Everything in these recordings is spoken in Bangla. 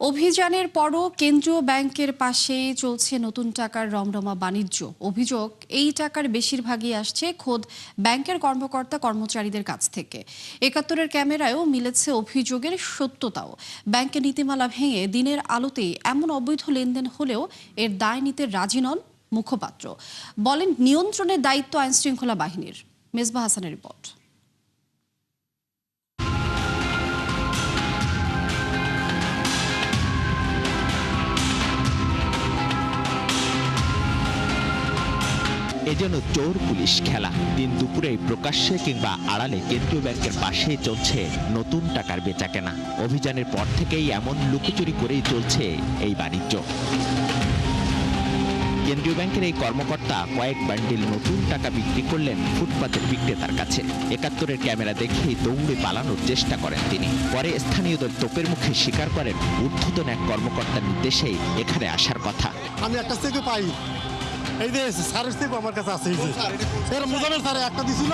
অভিযানের পরও কেন্দ্রীয় ব্যাংকের পাশে চলছে নতুন টাকার রমরমা বাণিজ্য। অভিযোগ, এই টাকার বেশিরভাগই আসছে খোদ ব্যাংকের কর্মকর্তা কর্মচারীদের কাছ থেকে। ৭১-এর ক্যামেরায়ও মিলেছে অভিযোগের সত্যতাও। ব্যাংকের নীতিমালা ভেঙে দিনের আলোতেই এমন অবৈধ লেনদেন হলেও এর দায় নিতে রাজি নন মুখপাত্র। বলেন, নিয়ন্ত্রণের দায়িত্ব আইনশৃঙ্খলা বাহিনীর। মেজবা হাসানের রিপোর্ট। এ যেন চোর পুলিশ খেলা। দিন দুপুরে প্রকাশ্যে কিংবা আড়ালে কেন্দ্রীয় ব্যাংকের পাশে চলছে নতুন টাকার বেচাকেনা। অভিযানের পর থেকেই এমন লুকোচুরি করেই চলছে এই বাণিজ্য। কেন্দ্রীয় ব্যাংকের এই কর্মকর্তা কয়েক বান্ডিল নতুন টাকা বিক্রি করলেন ফুটপাতের বিক্রেতার কাছে। ৭১-এর ক্যামেরা দেখেই দৌড়ে পালানোর চেষ্টা করেন তিনি। পরে স্থানীয়দের তোপের মুখে স্বীকার করেন ঊর্ধ্বতন এক কর্মকর্তার নির্দেশেই এখানে আসার কথা। আমি একটা থেকে পাই, এই যে স্যারের থেকে আমার কাছে আছে, একটা দিছিল।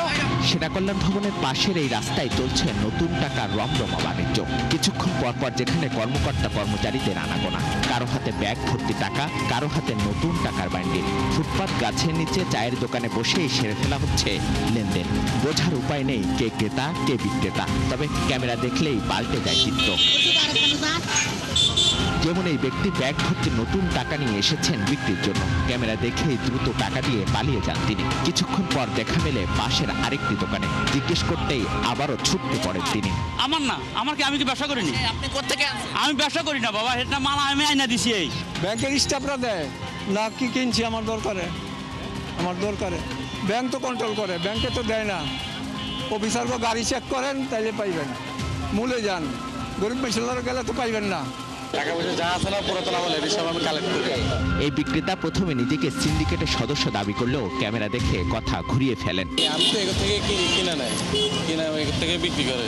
সেনা কল্যাণ ভবনের পাশের এই রাস্তায় চলছে নতুন টাকার রমরমা বাণিজ্য। কিছুক্ষণ পরপর যেখানে কর্মকর্তা কর্মচারীদের আনাগোনা, কারো হাতে ব্যাগ ভর্তি টাকা, কারো হাতে নতুন টাকার বান্ডিল। ফুটপাত গাছের নিচে চায়ের দোকানে বসেই সেরে ফেলা হচ্ছে লেনদেন। বোঝার উপায় নেই কে ক্রেতা কে বিক্রেতা। তবে ক্যামেরা দেখলেই পাল্টে যায় চিত্র। যেমন এই ব্যক্তি ব্যাগ ভর্তি নতুন টাকা নিয়ে এসেছেন বিক্রির জন্য। ক্যামেরা দেখেই দ্রুত টাকা দিয়ে পালিয়ে যান তিনি। কিছুক্ষণ পর দেখা মেলে পাশের আরেকটি দোকানে। জিজ্ঞেস করতেই আবারও ছুটতে পড়েন তিনি। আমার না, আমি কি ব্যবসা করিনি। আপনি কোত্থেকে? আমি ব্যবসা করি না বাবা, এটা মাল আমি আইনা দিছি। এই ব্যাংকের স্টাফরা দেয় না, কি কিনছি আমার দরকারে ব্যাংক তো কন্ট্রোল করে, ব্যাংকে তো দেয় না। অফিসারকে গাড়ি চেক করেন, তাইলে পাইবেন। মূলে যান, গরিব পেশাদার গেলে তো পাইবেন না। এই বিক্রেতা প্রথমে নিজেকে সিন্ডিকেটের সদস্য দাবি করলেও ক্যামেরা দেখে কথা ঘুরিয়ে ফেলেন। আমি তো এখান থেকে কিনা নেয়, এখান থেকে বিক্রি করে।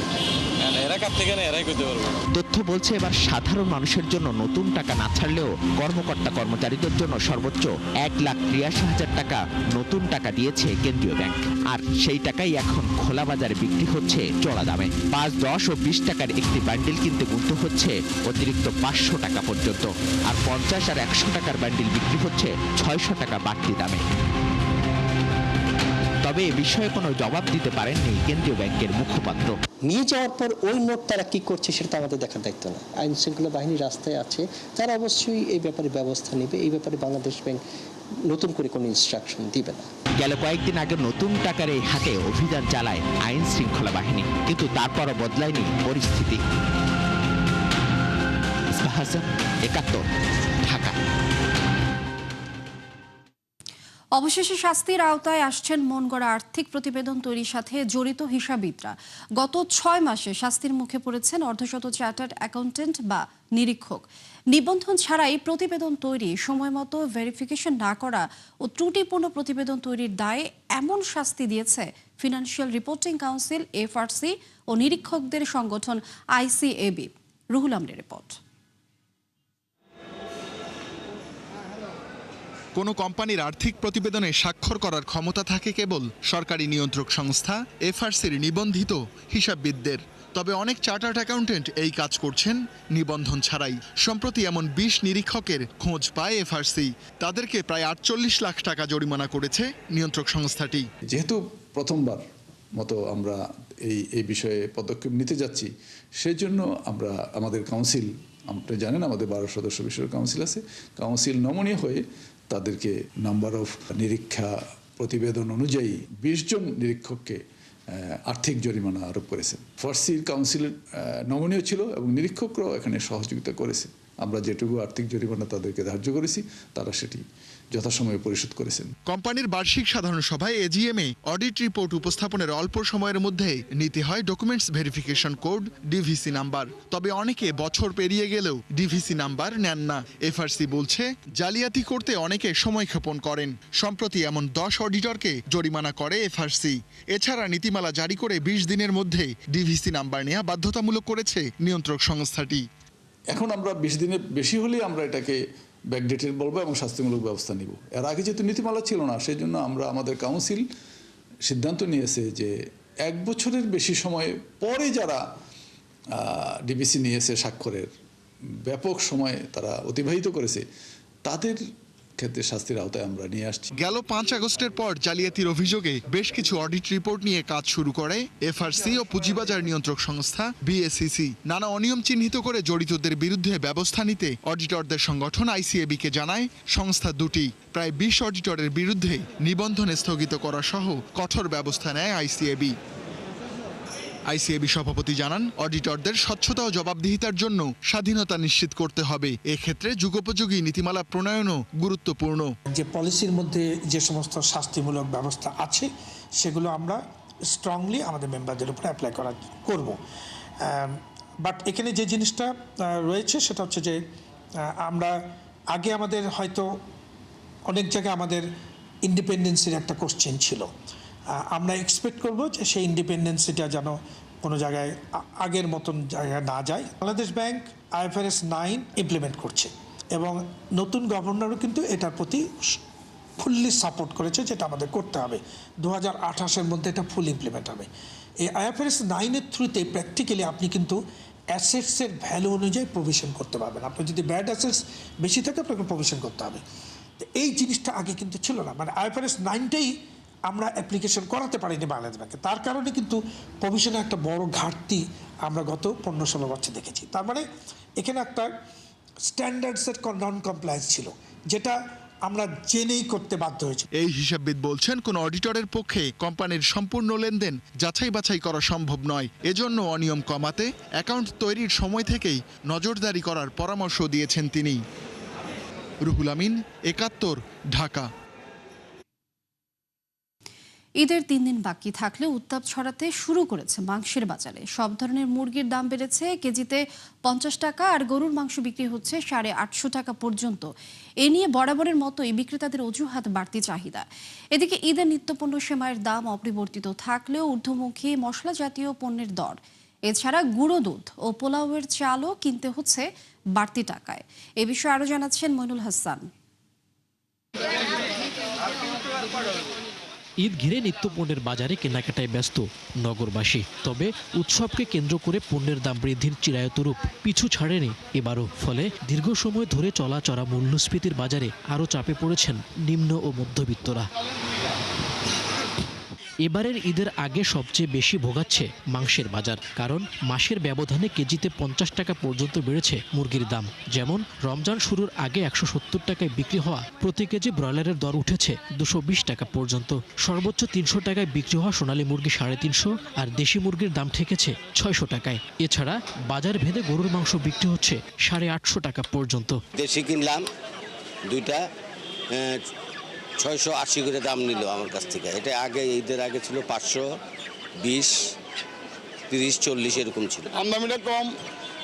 এরা কার থেকে নেয় এরাই করতে পারবো। তথ্য বলছে এবার সাধারণ মানুষের জন্য নতুন টাকা না ছাড়লেও কর্মকর্তা কর্মচারীদের জন্য সর্বোচ্চ ১,৮৩,০০০ টাকা নতুন টাকা দিয়েছে কেন্দ্রীয় ব্যাংক। আর সেই টাকাই এখন খোলা বাজারে বিক্রি হচ্ছে চড়া দামে। ৫, ১০ ও ২০ টাকার একটি বান্ডিল কিনতে গুনতে হচ্ছে অতিরিক্ত ৫০০ টাকা পর্যন্ত। আর ৫০ আর ১০০ টাকার বান্ডিল বিক্রি হচ্ছে ৬০০ টাকা বাড়তি দামে। তবে এ বিষয়ে কোনো জবাব দিতে পারেননি কেন্দ্রীয় ব্যাংকের মুখপাত্র। নিয়ে যাওয়ার পর ওই নোট তারা কি করছে সেটা আমাদের দেখার দায়িত্ব না। আইন শৃঙ্খলা বাহিনী রাস্তায় আছে, তারা অবশ্যই এই ব্যাপারে ব্যবস্থা নেবে। এই ব্যাপারে বাংলাদেশ ব্যাংক নতুন করে কোনো ইনস্ট্রাকশন দিবে না। গেল কয়েকদিন আগে নতুন টাকার এই হাটে অভিযান চালায় আইন শৃঙ্খলা বাহিনী, কিন্তু তারপরও বদলায়নি পরিস্থিতি। ৭১, ঢাকা। অবশেষে শাস্তির আওতায় আসছেন মনগড়া আর্থিক প্রতিবেদন তৈরির সাথে জড়িত হিসাববিদরা। গত ৬ মাসে শাস্তির মুখে পড়েছেন অর্ধশত চার্টার্ড অ্যাকাউন্টেন্ট বা নিরীক্ষক। নিবন্ধন ছাড়াই প্রতিবেদন তৈরি, সময়মতো ভেরিফিকেশন না করা ও ত্রুটিপূর্ণ প্রতিবেদন তৈরির দায়ে এমন শাস্তি দিয়েছে ফিনান্সিয়াল রিপোর্টিং কাউন্সিল, এফআরসি ও নিরীক্ষকদের সংগঠন আইসিএবি। রুহুল আমরের রিপোর্ট। কোনো কোম্পানির আর্থিক প্রতিবেদনে স্বাক্ষর করার ক্ষমতা থাকে কেবল সরকারি নিয়ন্ত্রক সংস্থা এফআরসির নিবন্ধিত হিসাববিদদের। তবে অনেক চার্টার্ড অ্যাকাউন্টেন্ট এই কাজ করছেন নিবন্ধন ছাড়াই। সম্প্রতি এমন ২০ নিরীক্ষকের খোঁজ পায় এফআরসি। তাদেরকে প্রায় ৪৮ লাখ টাকা জরিমানা করেছে নিয়ন্ত্রক সংস্থাটি। যেহেতু প্রথমবার মতো আমরা এই বিষয়ে পদক্ষেপ নিতে যাচ্ছি, সেই জন্য আমরা আমাদের কাউন্সিল, আপনি জানেন আমাদের ১২ সদস্য বিশিষ্ট কাউন্সিল আছে, কাউন্সিল নমনীয় হয়ে তাদেরকে নাম্বার অফ নিরীক্ষা প্রতিবেদন অনুযায়ী ২০ জন নিরীক্ষককে আর্থিক জরিমানা আরোপ করেছেন। ফার্সির কাউন্সিল নমনীয় ছিল এবং নিরীক্ষকরাও এখানে সহযোগিতা করেছে। আমরা যেটুকু আর্থিক জরিমানা তাদেরকে ধার্য করেছি, তারা সেটি যথাসময়ে পরিশোধ করেছেন। কোম্পানির বার্ষিক সাধারণ সভায় এজিএমে অডিট রিপোর্ট উপস্থাপনের অল্প সময়ের মধ্যে নিতে হয় documents verification code, DVC number. তবে অনেকে বছর পেরিয়ে গেলেও ডিভিসি নাম্বার নেন না। এফআরসি বলছে জালিয়াতি করতে অনেকে সময়ক্ষেপণ করেন। সম্প্রতি এমন ১০ অডিটরকে জরিমানা করে এফআরসি। এছাড়া নীতিমালা জারি করে ২০ দিনের মধ্যে ডিভিসি নাম্বার নেওয়া বাধ্যতামূলক করেছে নিয়ন্ত্রক সংস্থাটি। এখন আমরা ২০ দিনের বেশি হলে আমরা এটাকে ব্যাকডেটেড বলবো এবং শাস্তিমূলক ব্যবস্থা নিব। এর আগে যেহেতু নীতিমালা ছিল না, সেই জন্য আমাদের কাউন্সিল সিদ্ধান্ত নিয়েছে যে ১ বছরের বেশি সময় পরে যারা ডিবিসি নিয়েছে স্বাক্ষরের, ব্যাপক সময় তারা অতিবাহিত করেছে তাদের ক্ষেত্রে শাস্তির আওতায় আমরা নিয়ে আসছি। গেল 5 আগস্টের পর জালিয়াতির অভিযোগে বেশ কিছু অডিট রিপোর্ট নিয়ে কাজ শুরু করে এফআরসি ও পুঁজিবাজার নিয়ন্ত্রক সংস্থা বিএসইসি। নানা অনিয়ম চিহ্নিত করে জড়িতদের বিরুদ্ধে ব্যবস্থা নিতে অডিটরদের সংগঠন আইসিএবি-কে জানায় সংস্থা দুটি। প্রায় 20 অডিটরের বিরুদ্ধে নিবন্ধন স্থগিত করা সহ কঠোর ব্যবস্থা নেয় আইসিএবি। আইসিএবি সভাপতি জানান, অডিটরদের স্বচ্ছতা ও জবাবদিহিতার জন্য স্বাধীনতা নিশ্চিত করতে হবে। এক্ষেত্রে যুগোপযোগী নীতিমালা প্রণয়নও গুরুত্বপূর্ণ। যে পলিসির মধ্যে যে সমস্ত শাস্তিমূলক ব্যবস্থা আছে সেগুলো আমরা স্ট্রংলি আমাদের মেম্বারদের উপর অ্যাপ্লাই করব। বাট এখানে যে জিনিসটা রয়েছে সেটা হচ্ছে যে আমরা আগে আমাদের হয়তো অনেক জায়গায় আমাদের ইন্ডিপেন্ডেন্সের একটা কোশ্চেন ছিল। আমরা এক্সপেক্ট করব যে সেই ইন্ডিপেন্ডেন্সিটা যেন কোনো জায়গায় আগের মতন জায়গায় না যায়। বাংলাদেশ ব্যাংক IFRS 9 ইমপ্লিমেন্ট করছে এবং নতুন গভর্নরও কিন্তু এটার প্রতি ফুললি সাপোর্ট করেছে, যেটা আমাদের করতে হবে। 2028-এর মধ্যে এটা ফুল ইমপ্লিমেন্ট হবে। এই IFRS 9-এর থ্রুতে প্র্যাকটিক্যালি আপনি কিন্তু অ্যাসেটসের ভ্যালু অনুযায়ী প্রভিশন করতে পারবেন। আপনার যদি ব্যাড অ্যাসেটস বেশি থাকে আপনাকে প্রভিশন করতে হবে। তো এই জিনিসটা আগে কিন্তু ছিল না, মানে IFRS 9টাই আমরা অ্যাপ্লিকেশন করাতে পারিনি বাংলাদেশ ব্যাংকে। তার কারণে কিন্তু প্রভিশনে একটা বড় ঘাটতি আমরা গত 15-16 বছর দেখেছি। তার মানে এখানে একটা স্ট্যান্ডার্ডসের নন কমপ্লায়েন্স ছিল, যেটা আমরা জেনেই করতে বাধ্য হয়েছি। এই হিসাববিদ বলছেন, কোন অডিটরের পক্ষে কোম্পানির সম্পূর্ণ লেনদেন যাচাই বাছাই করা সম্ভব নয়। এজন্য অনিয়ম কমাতে অ্যাকাউন্ট তৈরির সময় থেকেই নজরদারি করার পরামর্শ দিয়েছেন তিনি। রুহুল আমিন, 71, ঢাকা। ঈদের 3 দিন বাকি থাকলেও উত্তাপ ছড়াতে শুরু করেছে মাংসের বাজারে। সব ধরনের মুরগির দাম বেড়েছে কেজিতে 50 টাকা, আর গরুর মাংস বিক্রি হচ্ছে 850 টাকা পর্যন্ত। এ নিয়ে বরাবরের মতোই বিক্রেতাদের অজুহাত বাড়তি চাহিদা। এদিকে ঈদের নিত্যপণ্য সেমাইয়ের দাম অপরিবর্তিত থাকলেও ঊর্ধ্বমুখী মশলা জাতীয় পণ্যের দর। এছাড়া গুঁড়ো দুধ ও পোলাওয়ের চালও কিনতে হচ্ছে বাড়তি টাকায়। এ বিষয়ে আরো জানাচ্ছেন মইনুল হাসান। ঈদ ঘিরে নিত্যপণ্যের বাজারে কেনাকাটায় ব্যস্ত নগরবাসী। তবে উৎসবকে কেন্দ্র করে পণ্যের দাম বৃদ্ধির চিরায়তরূপ পিছু ছাড়েনি এবারও। ফলে দীর্ঘ সময় ধরে চলা মূল্যস্ফীতির বাজারে আরও চাপে পড়েছেন নিম্ন ও মধ্যবিত্তরা। এবারের ঈদের আগে সবচেয়ে বেশি ভোগাচ্ছে মাংসের বাজার, কারণ মাসের ব্যবধানে কেজিতে 50 টাকা পর্যন্ত বেড়েছে মুরগির দাম। যেমন রমজান শুরুর আগে 170 টাকায় বিক্রি হওয়া প্রতি কেজি ব্রয়লারের দর উঠেছে 220 টাকা পর্যন্ত। সর্বোচ্চ 300 টাকায় বিক্রি হওয়া সোনালী মুরগি 350, আর দেশি মুরগির দাম ঠেকেছে 600 টাকায়। এছাড়া বাজার ভেদে গরুর মাংস বিক্রি হচ্ছে 850 টাকা পর্যন্ত। দেশি কিনলাম দুইটা 680 করে দাম নিল আমার কাছ থেকে। এটা আগে ঈদের আগে ছিল 520, 30, 40 এরকম ছিল। আমদানিটা কম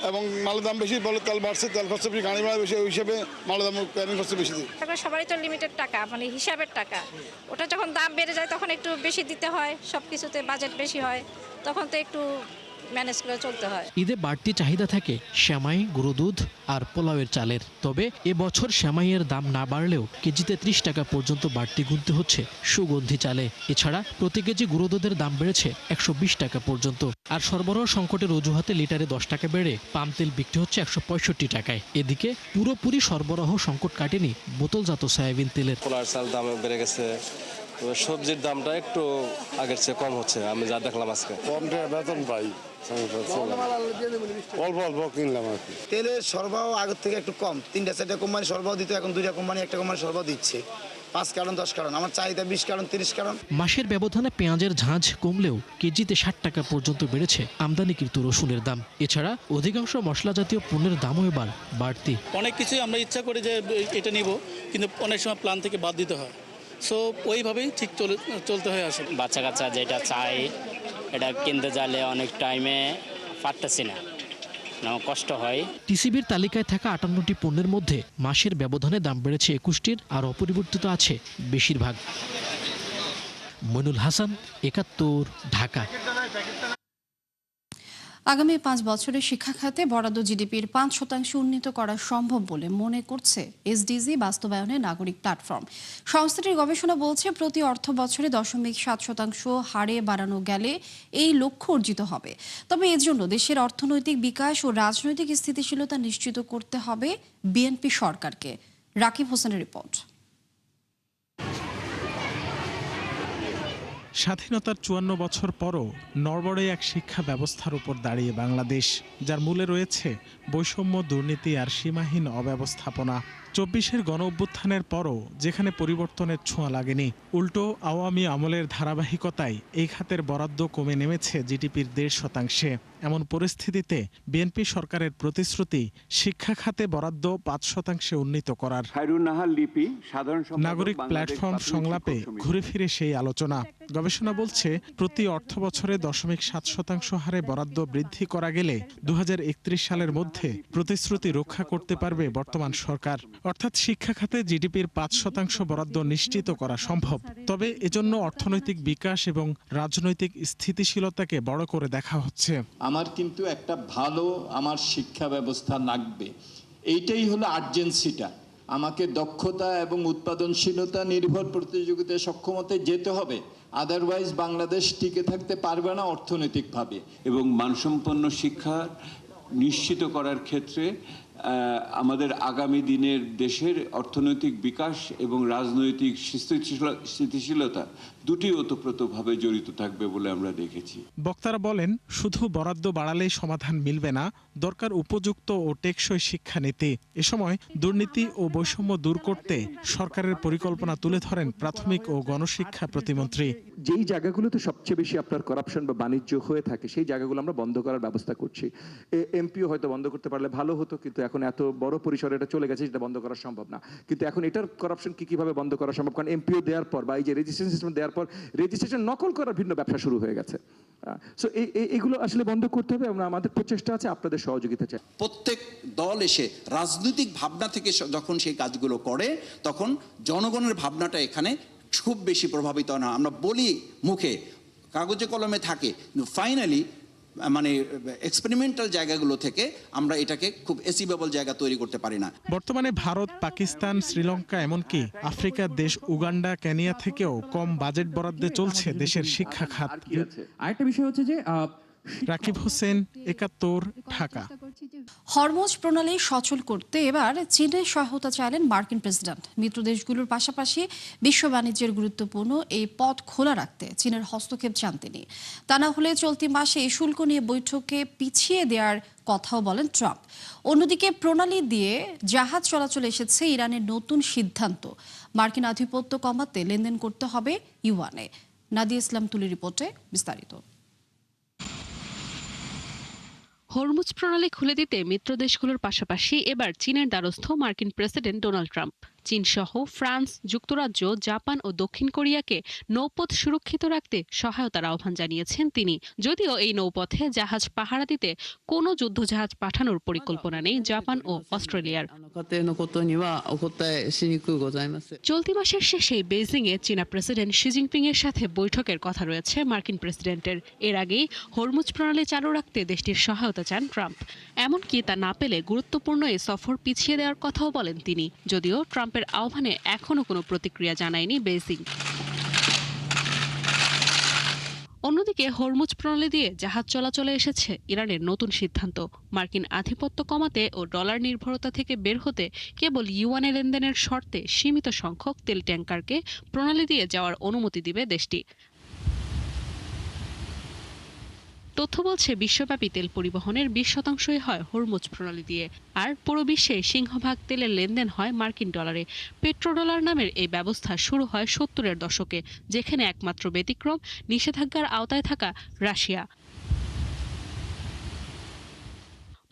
এবং মালের দাম বেশি বলে তেল বাড়ছে, তেল খরচ বেশি, গাড়ি ভাড়া বেশি, ওই হিসেবে মালের দাম ক্যারিং খরচ বেশি দিই। সবারই তো লিমিটেড টাকা, মানে হিসাবের টাকা। ওটা যখন দাম বেড়ে যায় তখন একটু বেশি দিতে হয়, সব কিছুতে বাজেট বেশি হয়, তখন তো একটু ম্যানেজ করে চলতে হয়। ঈদে বাড়তি চাহিদা থাকে সেমাই, গুঁড়ো দুধ আর পোলাওয়ের চালের। তবে এবছর সেমাইয়ের দাম না বাড়লেও কেজিতে 30 টাকা পর্যন্ত বাড়তি গুনতে হচ্ছে সুগন্ধি চালে। এছাড়া প্রতি কেজি গুঁড়ো দুধের দাম বেড়েছে 120 টাকা পর্যন্ত। আর সরবরাহ সংকটের অজুহাতে লিটারে 10 টাকা বেড়ে পাম তেল বিক্রি হচ্ছে 165 টাকায়। এদিকে পুরোপুরি সরবরাহ সংকট কাটেনি বোতলজাত সয়াবিন তেলের। পোলার চাল দাম বেড়ে গেছে, সবজির দামটা একটু আগের চেয়ে কম হচ্ছে। আমি যা দেখলাম আজকে কম টাকা বেতন পাই, অল্প অল্প কিনলাম আর কি। তেলের সরবরাহ আগের থেকে একটু কম। 3-4টা কোম্পানি সরবরাহ দিত, এখন 2টা কোম্পানি, একটা কোম্পানি সরবরাহ দিচ্ছে। 5 কারণ 10 কারণ, আমার চাহিদা 20 কারণ 30 কারণ। মাসের ব্যবধানে পেঁয়াজের ঝাঁঝ কমলেও কেজিতে 60 টাকা পর্যন্ত বেড়েছে আমদানিকৃত রসুনের দাম। এছাড়া অধিকাংশ মশলা জাতীয় পণ্যের দামও এবার বাড়তি। অনেক কিছুই আমরা ইচ্ছা করি যে এটা নিব, কিন্তু অনেক সময় প্ল্যান থেকে বাদ দিতে হয়। সো ওইভাবেই ঠিক চলতে হয় আসলে। বাচ্চা কাচ্চা যেটা চাই এটা কিনতে গেলে অনেক টাইমে পারতেছি না, কষ্ট হয়। টিসিবির তালিকায় থাকা 58টি পণ্যের মধ্যে মাসের ব্যবধানে দাম বেড়েছে 21টির, আর অপরিবর্তিত আছে বেশিরভাগ। মইনুল হাসান, 71, ঢাকা। আগামী 5 বছরে শিক্ষা খাতে বরাদ্দ জিডিপির 5% উন্নীত করা সম্ভব বলে মনে করছে এসডিজি বাস্তবায়নে নাগরিক প্ল্যাটফর্ম। সংস্থাটির গবেষণা বলছে প্রতি অর্থ বছরে 0.7% হারে বাড়ানো গেলে এই লক্ষ্য অর্জিত হবে। তবে এর জন্য দেশের অর্থনৈতিক বিকাশ ও রাজনৈতিক স্থিতিশীলতা নিশ্চিত করতে হবে বিএনপি সরকারকে। রাকিব হোসেনের রিপোর্ট। স্বাধীনতার 54 বছর পরও নড়বড়ে এক শিক্ষা ব্যবস্থার উপর দাঁড়িয়ে বাংলাদেশ, যার মূলে রয়েছে বৈষম্য, দুর্নীতি আর সীমাহীন অব্যবস্থাপনা। 24-এর গণ অভ্যুত্থানের পরও যেখানে পরিবর্তনের ছোঁয়া লাগেনি, উল্টো আওয়ামী আমলের ধারাবাহিকতায় এই খাতের বরাদ্দ কমে নেমেছে জিডিপির 1.5%। এমন পরিস্থিতিতে বিএনপি সরকারের প্রতিশ্রুতি শিক্ষা খাতে বরাদ্দ 5% উন্নীত করার। নাগরিক প্ল্যাটফর্ম সংলাপে ঘুরে ফিরে সেই আলোচনা। গবেষণা বলছে প্রতি অর্থ বছরে 0.7% হারে বরাদ্দ বৃদ্ধি করা গেলে 2031 সালের মধ্যে প্রতিশ্রুতি রক্ষা করতে পারবে বর্তমান সরকার। অর্থাৎ শিক্ষা খাতে জিডিপির 5% বরাদ্দ নিশ্চিত করা সম্ভব। তবে এজন্য অর্থনৈতিক বিকাশ এবং রাজনৈতিক স্থিতিশীলতাকে বড় করে দেখা হচ্ছে। আমার কিন্তু একটা ভালো আমার শিক্ষা ব্যবস্থা লাগবে, এইটাই হলো আর্জেন্সিটা। আমাকে দক্ষতা এবং উৎপাদনশীলতা নির্ভর প্রতিযোগিতায় সক্ষমতায় যেতে হবে, আদারওয়াইজ বাংলাদেশ টিকে থাকতে পারবে না অর্থনৈতিকভাবে। এবং মানসম্পন্ন শিক্ষা নিশ্চিত করার ক্ষেত্রে আমাদের আগামী দিনের দেশের অর্থনৈতিক বিকাশ এবং রাজনৈতিক স্থিতিশীলতা দুটি ওতপ্রোতভাবে জড়িত থাকবে বলে আমরা দেখেছি। বক্তারা বলেন, শুধু বরাদ্দ বাড়ালেই সমাধান মিলবে না, দরকার উপযুক্ত ও টেকসই শিক্ষানীতি। এ সময় দুর্নীতি ও বৈষম্য দূর করতে সরকারের পরিকল্পনা তুলে ধরেন প্রাথমিক ও গণশিক্ষা প্রতিমন্ত্রী। যেই জায়গাগুলোতে সবচেয়ে বেশি আপনার করাপশন বা বাণিজ্য হয়ে থাকে সেই জায়গাগুলো আমরা বন্ধ করার ব্যবস্থা করছি। এমপিও হয়তো বন্ধ করতে পারলে ভালো হতো, কিন্তু এখন এত বড় পরিসরে এটা চলে গেছে যেটা বন্ধ করা সম্ভব না। কিন্তু এখন এটার করাপশন কিভাবে বন্ধ করা সম্ভব, কারণ এমপিও দেওয়ার পর বা এই যে রেজিস্ট্রেশন সিস্টেম দেওয়ার পর রেজিস্ট্রেশন নকল করার ভিন্ন ব্যবসা শুরু হয়ে গেছে। সো এগুলো আসলে বন্ধ করতে হবে এবং আমাদের প্রচেষ্টা আছে, আপনাদের সহযোগিতা চাই। প্রত্যেক দল এসে রাজনৈতিক ভাবনা থেকে যখন সেই কাজগুলো করে তখন জনগণের ভাবনাটা এখানে খুব বেশি প্রভাবিত না। আমরা বলি মুখে, কাগজে কলমে থাকে, কিন্তু ফাইনালি মানে এক্সপেরিমেন্টাল জায়গাগুলো থেকে আমরা এটাকে খুব অ্যাচিভেবল জায়গা তৈরি করতে পারি না। বর্তমানে ভারত, পাকিস্তান, শ্রীলঙ্কা এমনকি আফ্রিকার দেশ উগান্ডা, কেনিয়া থেকেও কম বাজেট বরাদ্দে চলছে দেশের শিক্ষা খাত। আরেকটা বিষয় হচ্ছে যে রাকিব হোসেন, 71, ঢাকা। হরমুজ প্রণালী সচল করতে এবার চীনের সহায়তা চাইলেন মার্কিন প্রেসিডেন্ট। মিত্র দেশগুলোর পাশাপাশি বিশ্ব বাণিজ্যের গুরুত্বপূর্ণ এই পথ খোলা রাখতে চীনের হস্তক্ষেপ চান তিনি। তা না হলে চলতি মাসে এই শুল্ক নিয়ে বৈঠকে পিছিয়ে দেওয়ার কথাও বলেন ট্রাম্প। অন্যদিকে প্রণালী দিয়ে জাহাজ চলাচল এসেছে ইরানের নতুন সিদ্ধান্ত। মার্কিন আধিপত্য কমাতে লেনদেন করতে হবে ইউয়ানে। নাদিয়া ইসলাম তুলি রিপোর্টে বিস্তারিত। হরমুজ প্রণালী খুলে দিতে মিত্র দেশগুলোর পাশাপাশি এবার চীনের দ্বারস্থ মার্কিন প্রেসিডেন্ট ডোনাল্ড ট্রাম্প। চীন সহ ফ্রান্স, যুক্তরাজ্য, জাপান ও দক্ষিণ কোরিয়াকে নৌপথ সুরক্ষিত রাখতে সহায়তার আহ্বান জানিয়েছেন তিনি। যদিও এই নৌপথে জাহাজ পাহারা দিতে কোনো যুদ্ধজাহাজ পাঠানোর পরিকল্পনা নেই জাপান ও অস্ট্রেলিয়ার। চলতি মাসের শেষে বেইজিংয়ে চীনা প্রেসিডেন্ট শি জিনপিং এর সাথে বৈঠকের কথা রয়েছে মার্কিন প্রেসিডেন্টের। এর আগেই হরমুজ প্রণালী চালু রাখতে দেশটির সহায়তা চান ট্রাম্প। এমনকি তা না পেলে গুরুত্বপূর্ণ এই সফর পিছিয়ে দেওয়ার কথাও বলেন তিনি। যদিও ট্রাম্পের আহ্বানে এখনো কোনো প্রতিক্রিয়া জানায়নি বেইজিং। অন্যদিকে হরমুজ প্রণালী দিয়ে জাহাজ চলাচলে এসেছে ইরানের নতুন সিদ্ধান্ত। মার্কিন আধিপত্য কমাতে ও ডলার নির্ভরতা থেকে বের হতে কেবল ইউয়ানে লেনদেনের শর্তে সীমিত সংখ্যক তেল ট্যাঙ্কারকে প্রণালী দিয়ে যাওয়ার অনুমতি দিবে দেশটি। তথ্য বলছে বিশ্বব্যাপী তেল পরিবহনের 20% হয় হরমুজ প্রণালী দিয়ে, আর পুরো বিশ্বে সিংহভাগ তেলের লেনদেন হয় মার্কিন ডলারে। পেট্রোডলার নামের এই ব্যবস্থা শুরু হয় 70-এর দশকে, যেখানে একমাত্র ব্যতিক্রম নিষেধাজ্ঞার আওতায় থাকা রাশিয়া।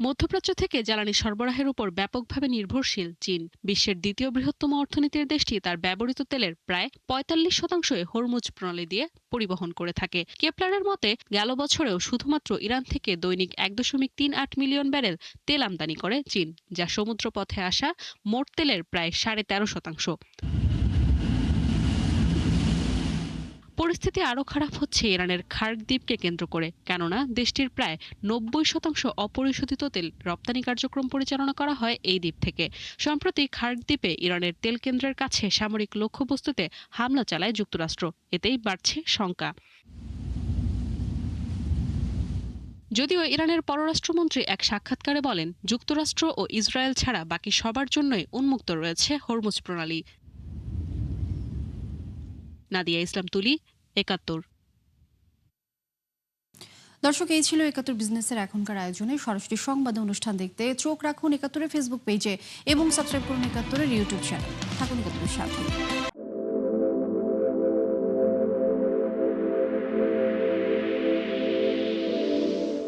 মধ্যপ্রাচ্য থেকে জ্বালানি সরবরাহের উপর ব্যাপকভাবে নির্ভরশীল চীন। বিশ্বের দ্বিতীয় বৃহত্তম অর্থনীতির দেশটি তার ব্যবহৃত তেলের প্রায় 45% হরমুজ প্রণালী দিয়ে পরিবহন করে থাকে। কেপলারের মতে গেল বছরেও শুধুমাত্র ইরান থেকে দৈনিক 1.38 মিলিয়ন ব্যারেল তেল আমদানি করে চীন, যা সমুদ্রপথে আসা মোট তেলের প্রায় 13.5%। পরিস্থিতি আরও খারাপ হচ্ছে ইরানের খার্ক দ্বীপকে কেন্দ্র করে, কেননা দেশটির প্রায় 90% অপরিশোধিত তেল রপ্তানি কার্যক্রম পরিচালনা করা হয় এই দ্বীপ থেকে। সম্প্রতি খার্ক দ্বীপে ইরানের তেল কেন্দ্রের কাছে সামরিক লক্ষ্যবস্তুতে হামলা চালায় যুক্তরাষ্ট্র। এতেই বাড়ছে শঙ্কা। যদিও ইরানের পররাষ্ট্রমন্ত্রী এক সাক্ষাৎকারে বলেন, যুক্তরাষ্ট্র ও ইসরায়েল ছাড়া বাকি সবার জন্যই উন্মুক্ত রয়েছে হরমুজ প্রণালী। নাদিয়া ইসলাম তুলি, ৭১। দর্শক, এই ছিল ৭১ বিজনেসের এখনকার আয়োজনে। সরাসরি সংবাদ অনুষ্ঠান দেখতে চোখ রাখুন ৭১ ফেসবুক পেজে এবং সাবস্ক্রাইব করুন ৭১ ইউটিউব চ্যানেল। থাকুন ৭১ সাথে।